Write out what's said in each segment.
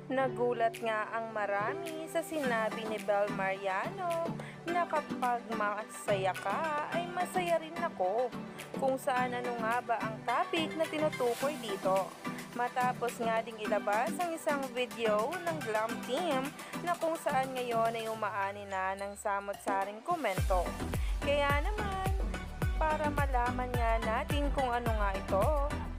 Nagulat nga ang marami sa sinabi ni Bel Mariano na kapag masaya ka ay masaya rin ako, kung saan ano nga ba ang topic na tinutukoy dito. Matapos nga ding ilabas ang isang video ng Glam Team na kung saan ngayon ay umaani na ng samot-saring komento. Kaya naman, para malaman nga natin kung ano nga ito,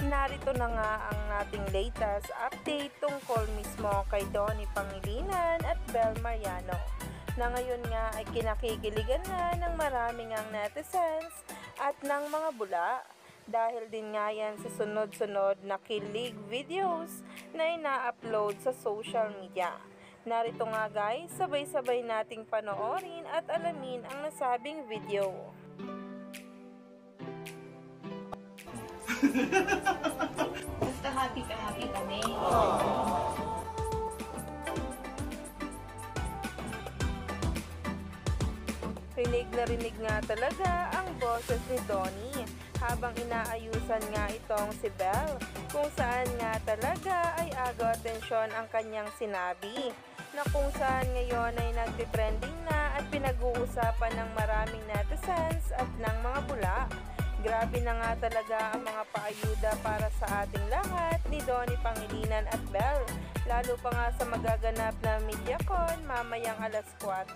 narito na nga ang ating latest update tungkol mismo kay Donnie Pangilinan at Bel Mariano, na ngayon nga ay kinakikiligan na ng maraming ang netizens at ng mga bula, dahil din nga yan sa sunod-sunod na kilig videos na ina-upload sa social media. Narito nga guys, sabay-sabay nating panoorin at alamin ang nasabing video. Basta happy kami. Rinig na rinig nga talaga ang boses ni Donnie habang inaayusan nga itong si Bel, kung saan nga talaga ay agaw atensyon ang kanyang sinabi, na kung saan ngayon ay nagtitrending na at pinag-uusapan ng maraming netizens at ng mga bula. Grabe na nga talaga ang mga paayuda para sa ating lahat ni Donnie Pangilinan at Bel, lalo pa nga sa magaganap na MediaCon mamayang alas 4.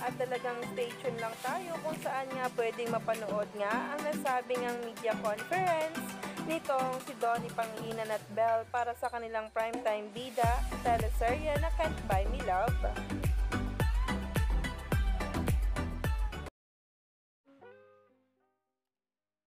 At talagang stay tuned lang tayo kung saan nga pwedeng mapanood nga ang nasabing ang media conference nitong si Donnie Pangilinan at Bel para sa kanilang primetime bida teleserye na Can't Buy Me Love.